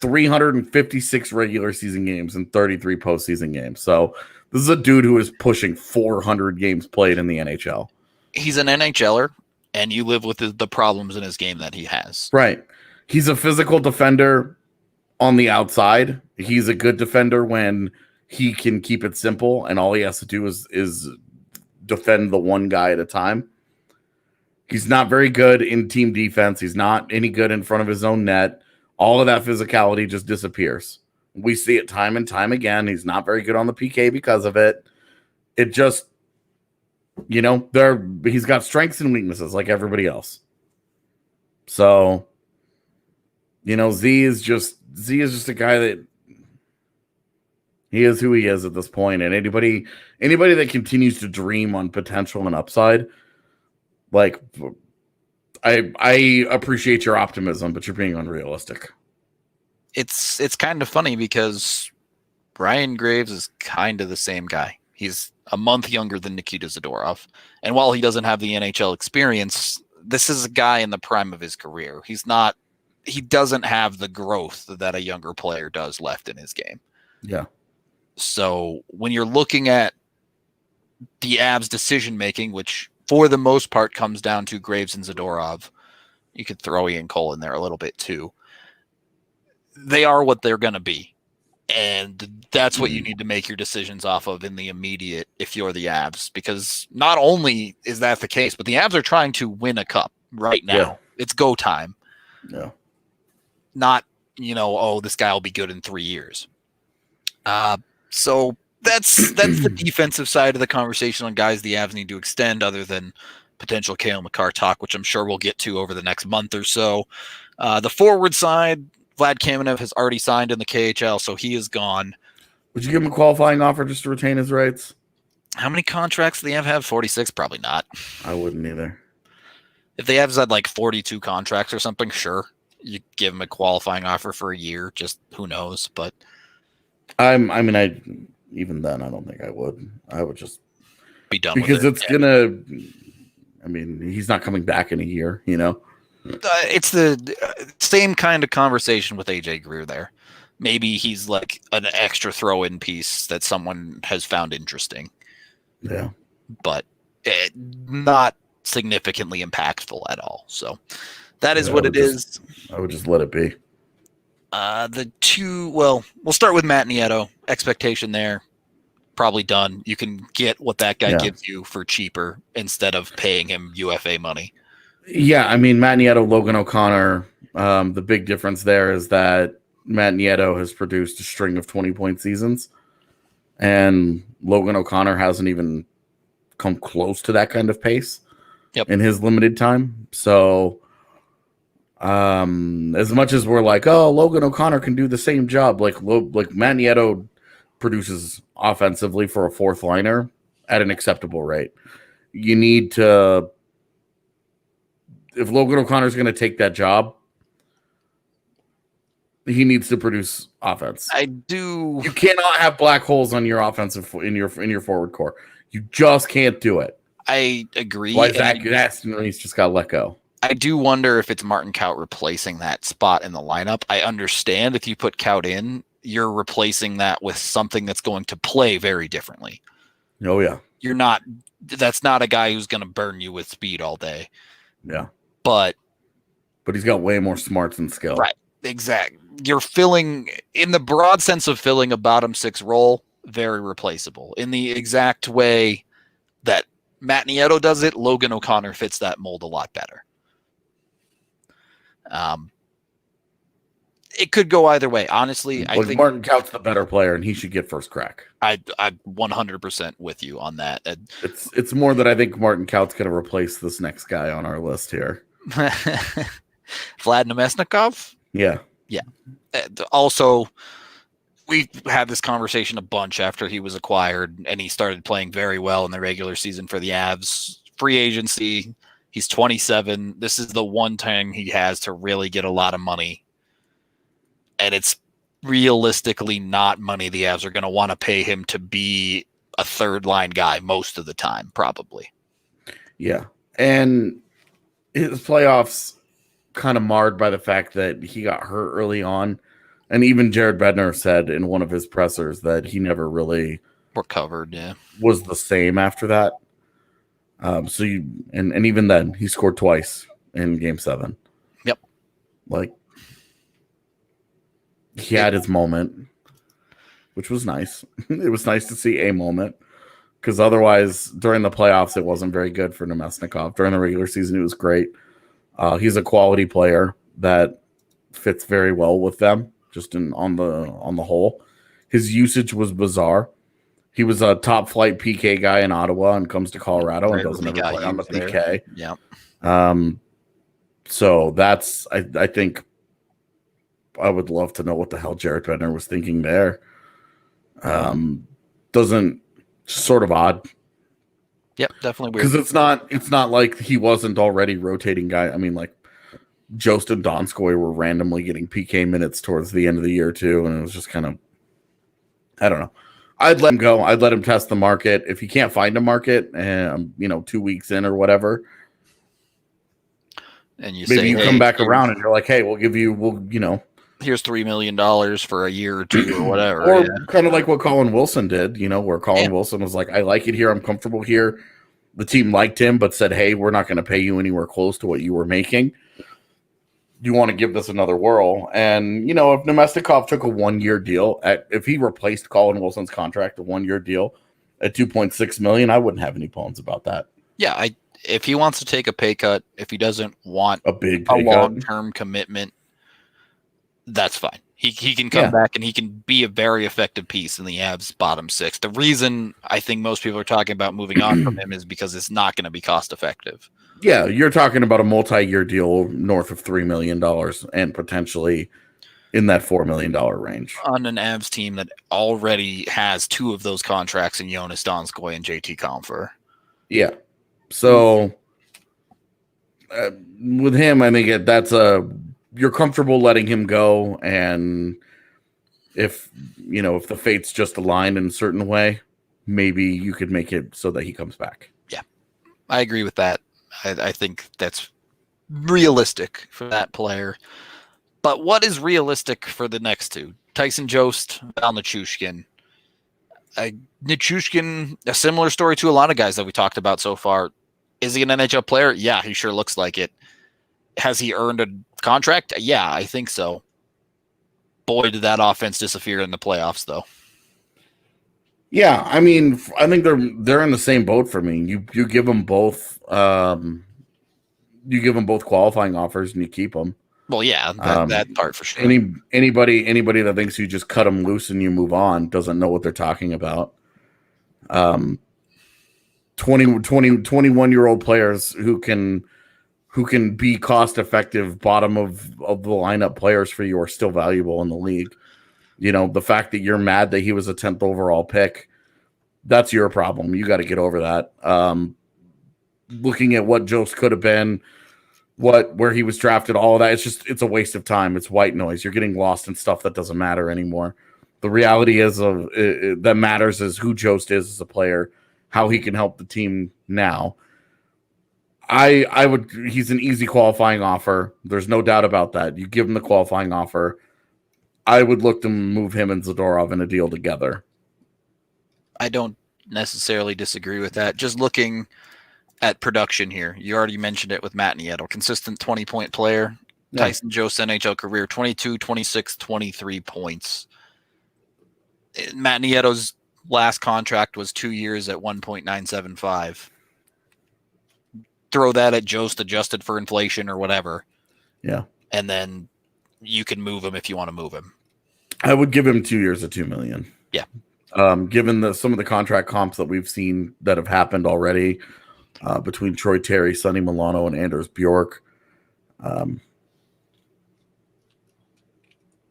356 regular season games and 33 postseason games. So this is a dude who is pushing 400 games played in the NHL. He's an NHLer, and you live with the problems in his game that he has. Right. He's a physical defender on the outside. He's a good defender when he can keep it simple, and all he has to do is defend the one guy at a time. He's not very good in team defense. He's not any good in front of his own net. All of that physicality just disappears. We see it time and time again. He's not very good on the PK because of it. It just, he's got strengths and weaknesses like everybody else. So, Z is just a guy that he is who he is at this point. And anybody that continues to dream on potential and upside, like, I appreciate your optimism, but you're being unrealistic. It's kind of funny because Ryan Graves is kind of the same guy. He's a month younger than Nikita Zadorov. And while he doesn't have the NHL experience, this is a guy in the prime of his career. He doesn't have the growth that a younger player does left in his game. Yeah. So when you're looking at the Avs' decision-making, which for the most part comes down to Graves and Zadorov. You could throw Ian Cole in there a little bit too. They are what they're going to be. And that's what you need to make your decisions off of in the immediate if you're the Avs. Because not only is that the case, but the Avs are trying to win a cup right now. Yeah. It's go time. Yeah. Not, this guy will be good in 3 years. So that's the defensive side of the conversation on guys the Avs need to extend other than potential Cale Makar talk, which I'm sure we'll get to over the next month or so. The forward side, Vlad Kamenev has already signed in the KHL, so he is gone. Would you give him a qualifying offer just to retain his rights? How many contracts do the Avs have? 46? Probably not. I wouldn't either. If the Avs had like 42 contracts or something, sure. You give him a qualifying offer for a year, just who knows. But even then, I don't think I would. I would just be done because with it. It's gonna. He's not coming back in a year, It's the same kind of conversation with AJ Greer there. Maybe he's like an extra throw-in piece that someone has found interesting. Yeah. But not significantly impactful at all. So that is what it is. I would just let it be. We'll start with Matt Nieto. Expectation there. Probably done. You can get what that guy gives you for cheaper instead of paying him UFA money. Yeah, Matt Nieto, Logan O'Connor. The big difference there is that Matt Nieto has produced a string of 20-point seasons, and Logan O'Connor hasn't even come close to that kind of pace in his limited time. So, as much as we're like, oh, Logan O'Connor can do the same job, like Matt Nieto produces offensively for a fourth liner at an acceptable rate. You need to. If Logan O'Connor is going to take that job, he needs to produce offense. You cannot have black holes on your offensive in your forward core. You just can't do it. I agree. Why he's just got to let go. I do wonder if it's Martin Kaut replacing that spot in the lineup. I understand if you put Kaut in, you're replacing that with something that's going to play very differently. Oh yeah. That's not a guy who's going to burn you with speed all day. Yeah. But he's got way more smarts and skill. Right. Exactly. You're filling, in the broad sense of filling a bottom six role, very replaceable. In the exact way that Matt Nieto does it, Logan O'Connor fits that mold a lot better. It could go either way. Honestly, I think Martin Kaut's the better player, and he should get first crack. I'm 100% with you on that. It's more that I think Martin Kaut's going to replace this next guy on our list here. Vlad Nemesnikov? Yeah. Yeah. Also, we've had this conversation a bunch after he was acquired, and he started playing very well in the regular season for the Avs. Free agency, he's 27. This is the one time he has to really get a lot of money. And it's realistically not money the Avs are going to want to pay him to be a third-line guy most of the time, probably. Yeah. And his playoffs kind of marred by the fact that he got hurt early on. And even Jared Bednar said in one of his pressers that he never really recovered, was the same after that. And even then, he scored twice in Game 7. Yep. He had his moment, which was nice. It was nice to see a moment because otherwise, during the playoffs, it wasn't very good for Nemesnikov. During the regular season, it was great. He's a quality player that fits very well with them, just on the whole. His usage was bizarre. He was a top flight PK guy in Ottawa and comes to Colorado and doesn't ever play on the PK. Yeah. So that's I think I would love to know what the hell Jared Bednar was thinking there. Doesn't sort of odd. Yep, definitely weird. Because it's not like he wasn't already rotating guy. Jost and Donskoy were randomly getting PK minutes towards the end of the year too, and it was just kind of, I don't know. I'd let him go. I'd let him test the market. If he can't find a market, 2 weeks in or whatever, and maybe you come back around and you're like, hey, we'll here's $3 million for a year or two or whatever. Or kind of like what Colin Wilson did, where Colin Yeah. Wilson was like, I like it here. I'm comfortable here. The team liked him, but said, hey, we're not going to pay you anywhere close to what you were making. You want to give this another whirl. And, if Nemestikov took a 1-year deal, if he replaced Colin Wilson's contract, a 1-year deal at $2.6 million, I wouldn't have any bones about that. Yeah, if he wants to take a pay cut, if he doesn't want a big pay long-term commitment, that's fine. He can come back and he can be a very effective piece in the Avs bottom six. The reason I think most people are talking about moving on from him is because it's not going to be cost effective. Yeah, you're talking about a multi-year deal north of $3 million and potentially in that $4 million range. On an Avs team that already has 2 of those contracts in Jonas Donskoy and JT Compher. Yeah. So with him, I think you're comfortable letting him go, and if the fates just align in a certain way, maybe you could make it so that he comes back. Yeah, I agree with that. I think that's realistic for that player. But what is realistic for the next 2? Tyson Jost, Val Nichushkin. Nichushkin, a similar story to a lot of guys that we talked about so far. Is he an NHL player? Yeah, he sure looks like it. Has he earned a contract? Yeah, I think so. Boy, did that offense disappear in the playoffs, though. Yeah, I mean, I think they're in the same boat for me. You give them both, qualifying offers and you keep them. Well, yeah, that part for sure. Anybody that thinks you just cut them loose and you move on doesn't know what they're talking about. 21-year-old players who can be cost effective bottom of the lineup players for you are still valuable in the league. The fact that you're mad that he was a 10th overall pick, that's your problem. You got to get over that. Looking at what Jost could have been, where he was drafted, all of that, it's a waste of time. It's white noise. You're getting lost in stuff that doesn't matter anymore. The reality is that matters is who Jost is as a player, how he can help the team now. He's an easy qualifying offer. There's no doubt about that. You give him the qualifying offer. I would look to move him and Zadorov in a deal together. I don't necessarily disagree with that. Just looking at production here, you already mentioned it with Matt Nieto, consistent 20-point player. Yeah. Tyson Jost NHL career, 22, 26, 23 points. Matt Nieto's last contract was 2 years at 1.975. Throw that at Jost adjusted for inflation or whatever. Yeah. And then you can move him if you want to move him. I would give him 2 years at $2 million. Yeah. Given some of the contract comps that we've seen that have happened already between Troy Terry, Sonny Milano, and Anders Bjork.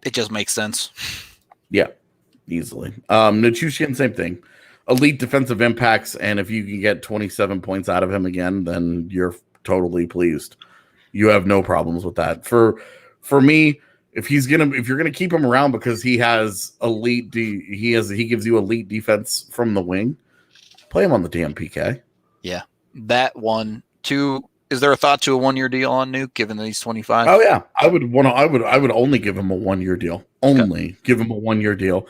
It just makes sense. Yeah, easily. Nichushkin, same thing. Elite defensive impacts, and if you can get 27 points out of him again, then you're totally pleased. You have no problems with that. For me, if you're gonna keep him around because he has he gives you elite defense from the wing, play him on the damn PK. Yeah, that 1, 2. Is there a thought to a 1-year deal on Nuke, given that he's 25? Oh yeah, I would only give him a 1-year deal. Give him a 1-year deal.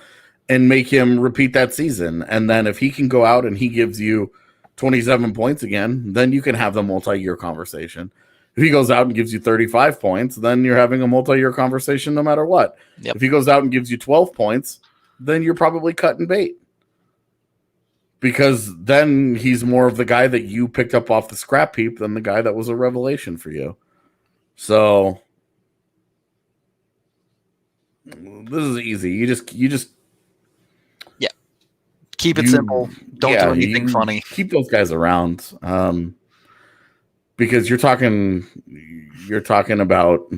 And make him repeat that season. And then if he can go out and he gives you 27 points again, then you can have the multi-year conversation. If he goes out and gives you 35 points, then you're having a multi-year conversation no matter what. Yep. If he goes out and gives you 12 points, then you're probably cutting bait. Because then he's more of the guy that you picked up off the scrap heap than the guy that was a revelation for you. So this is easy. You just keep it simple. Don't do anything funny. Keep those guys around, because you're talking about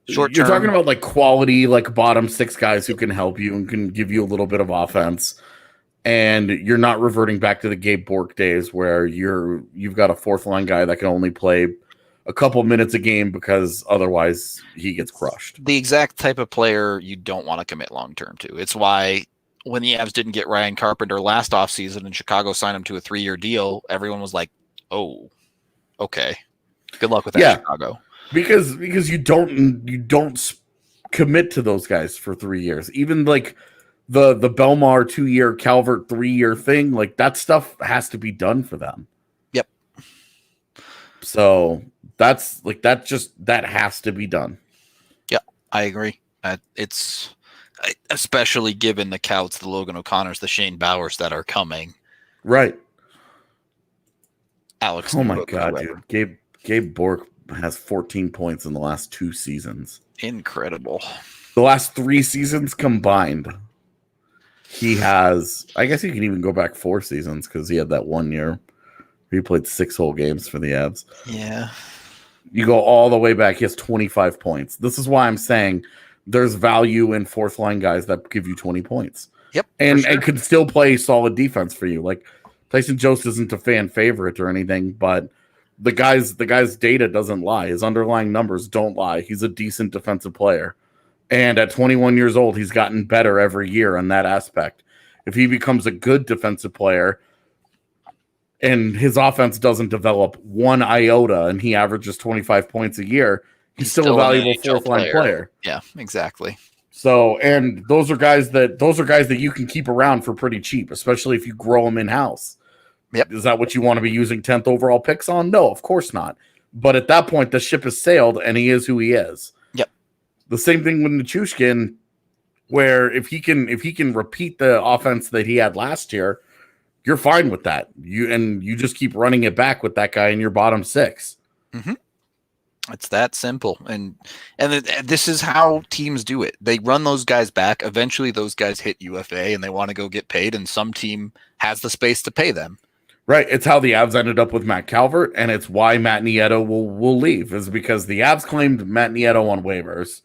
short term. You're talking about like quality, like bottom 6 guys who can help you and can give you a little bit of offense, and you're not reverting back to the Gabe Bork days where you've got a 4th line guy that can only play a couple minutes a game because otherwise he gets crushed. The exact type of player you don't want to commit long-term to. It's why when the Avs didn't get Ryan Carpenter last offseason and Chicago signed him to a 3-year deal, everyone was like, oh, okay. Good luck with that, Chicago. because you don't commit to those guys for 3 years. Even like the Belmar 2-year, Calvert 3-year thing, like that stuff has to be done for them. Yep. So that has to be done. Yeah, I agree. It's especially given the Couts, the Logan O'Connors, the Shane Bowers that are coming. Right. Alex. Oh my God, dude. Gabe Bork has 14 points in the last 2 seasons. Incredible. The last 3 seasons combined, he has, I guess you can even go back 4 seasons because he had that 1 year. He played 6 whole games for the Avs. Yeah. You go all the way back, he has 25 points. This is why I'm saying there's value in fourth line guys that give you 20 points. Yep. And sure. could still play solid defense for you. Like Tyson Jost isn't a fan favorite or anything, but the guy's data doesn't lie. His underlying numbers don't lie. He's a decent defensive player. And at 21 years old, he's gotten better every year in that aspect. If he becomes a good defensive player and his offense doesn't develop 1 iota and he averages 25 points a year, he's still a valuable fourth line player. Yeah, exactly. So, and those are guys that you can keep around for pretty cheap, especially if you grow them in house. Yep. Is that what you want to be using 10th overall picks on? No, of course not. But at that point, the ship has sailed, and he is who he is. Yep. The same thing with Nichushkin, where if he can repeat the offense that he had last year, you're fine with that. You just keep running it back with that guy in your bottom 6. Mm-hmm. It's that simple. And this is how teams do it. They run those guys back. Eventually, those guys hit UFA, and they want to go get paid, and some team has the space to pay them. Right. It's how the Avs ended up with Matt Calvert, and it's why Matt Nieto will leave, is because the Avs claimed Matt Nieto on waivers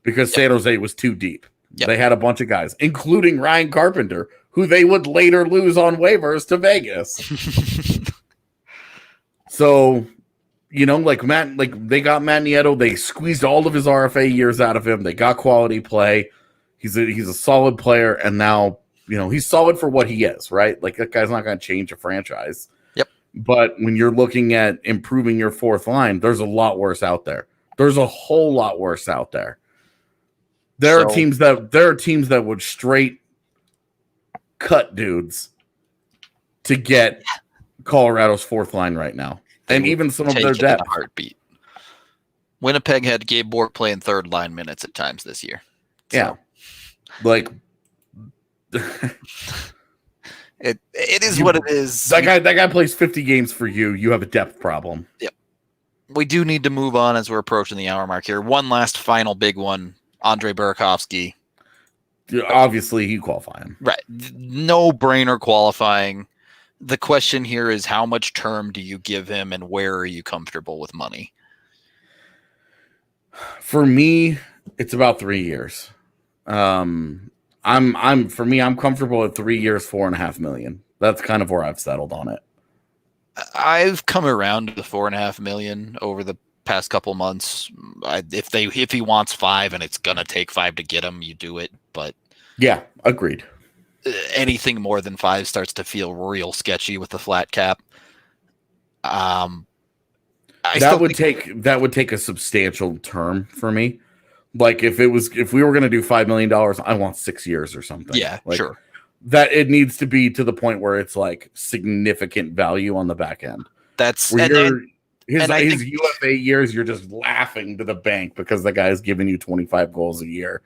because San Jose was too deep. Yep. They had a bunch of guys, including Ryan Carpenter, who they would later lose on waivers to Vegas. So, they got Matt Nieto. They squeezed all of his RFA years out of him. They got quality play. He's a solid player, and now he's solid for what he is, right? Like, that guy's not going to change a franchise. Yep. But when you're looking at improving your fourth line, there's a lot worse out there. There's a whole lot worse out there. There are teams that would straight cut dudes to get Colorado's fourth line right now, and even some of their depth. Heartbeat. Winnipeg had Gabe Bork playing third line minutes at times this year. So. Yeah, like. It is what it is. That guy plays 50 games for you. You have a depth problem. Yep. We do need to move on as we're approaching the hour mark here. One last final big one. Andre Burakovsky. Obviously, you qualify him. Right. No brainer qualifying. The question here is, how much term do you give him, and where are you comfortable with money? For me, it's about 3 years. I'm comfortable at 3 years, $4.5 million. That's kind of where I've settled on it. I've come around to the $4.5 million over the past couple months. If he wants 5 and it's gonna take 5 to get him, you do it. But yeah, agreed. Anything more than 5 starts to feel real sketchy with the flat cap. That would take a substantial term for me. Like if we were going to do $5 million, I want 6 years or something. Yeah, sure. That it needs to be to the point where it's like significant value on the back end. That's his UFA years. You're just laughing to the bank because the guy's giving you 25 goals a year.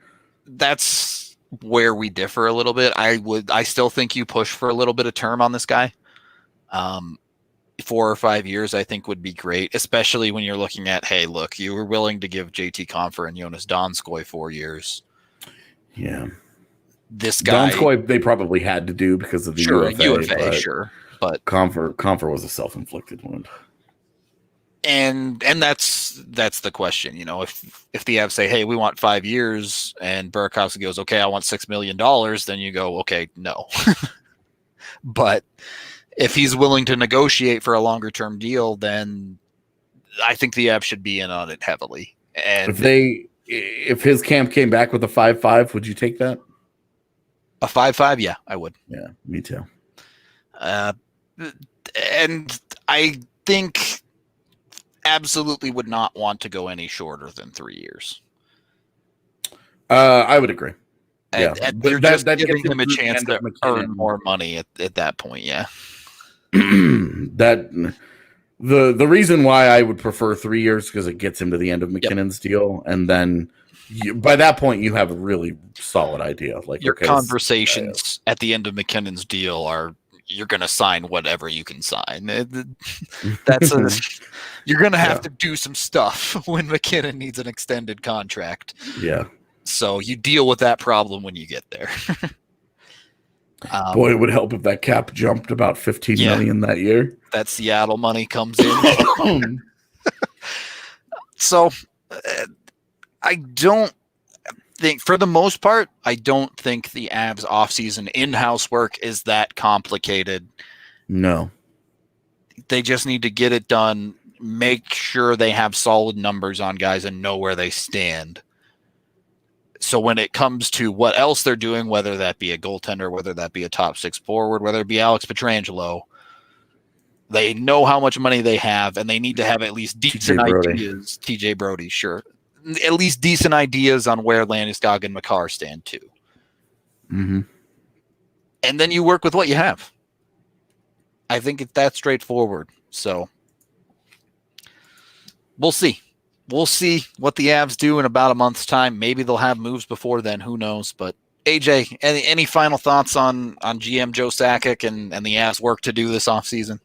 That's where we differ a little bit. I still think you push for a little bit of term on this guy. 4 or 5 years, I think, would be great, especially when you're looking at, hey, look, you were willing to give JT Compher and Jonas Donskoy 4 years. Yeah. This guy. Donskoy, they probably had to do because of the UFA. But Compher was a self-inflicted wound. And that's the question. If the Avs say, hey, we want 5 years, and Burakovsky goes, okay, I want $6 million, then you go, okay, no. But if he's willing to negotiate for a longer term deal, then I think the Avs should be in on it heavily. And if his camp came back with a 5.5, would you take that? A 5.5? Yeah, I would. Yeah, me too. And I think absolutely would not want to go any shorter than 3 years. I would agree. Yeah, You're just giving gets him a through the chance end to of McKinnon. earn more money at that point. Yeah. The reason why I would prefer 3 years because it gets him to the end of McKinnon's deal, and then by that point you have a really solid idea. Like your conversations at the end of McKinnon's deal are you're going to sign whatever you can sign. You're going to have to do some stuff when McKinnon needs an extended contract. Yeah. So you deal with that problem when you get there. Boy, it would help if that cap jumped about $15 million that year. That Seattle money comes in. So I don't think, for the most part, I don't think the Avs offseason in-house work is that complicated. No. They just need to get it done, make sure they have solid numbers on guys and know where they stand. So when it comes to what else they're doing, whether that be a goaltender, whether that be a top six forward, whether it be Alex Pietrangelo, they know how much money they have, and they need to have at least decent ideas. TJ Brody, sure. At least decent ideas on where Landeskog and Makar stand too. Mm-hmm. And then you work with what you have. I think it's that straightforward. So we'll see. We'll see what the Avs do in about a month's time. Maybe they'll have moves before then. Who knows? But AJ, any final thoughts on GM Joe Sakic and the Avs work to do this offseason?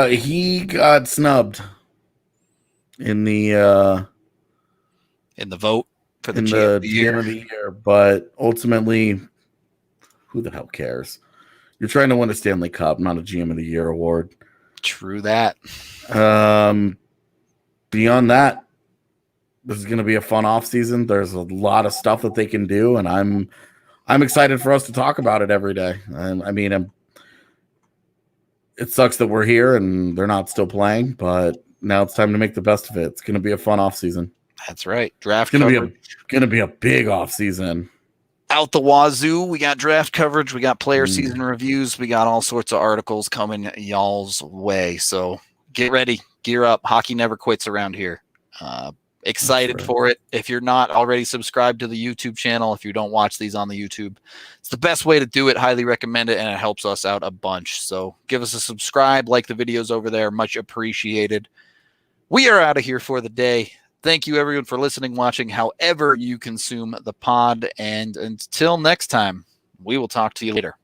He got snubbed in the vote for the GM of the year, but ultimately, who the hell cares? You're trying to win a Stanley Cup, not a GM of the Year award. True that. Beyond that, this is going to be a fun offseason. There's a lot of stuff that they can do, and I'm excited for us to talk about it every day. It sucks that we're here and they're not still playing, but now it's time to make the best of it. It's going to be a fun offseason. That's right. Draft coverage. Going to be a big offseason. Out the wazoo, we got draft coverage, we got player season reviews, we got all sorts of articles coming y'all's way. So get ready, gear up. Hockey never quits around here. Excited for it. If you're not already subscribed to the YouTube channel, if you don't watch these on the YouTube, it's the best way to do it. Highly recommend it, and it helps us out a bunch. So give us a subscribe, like the videos over there. Much appreciated. We are out of here for the day. Thank you, everyone, for listening, watching, however you consume the pod. And until next time, we will talk to you later.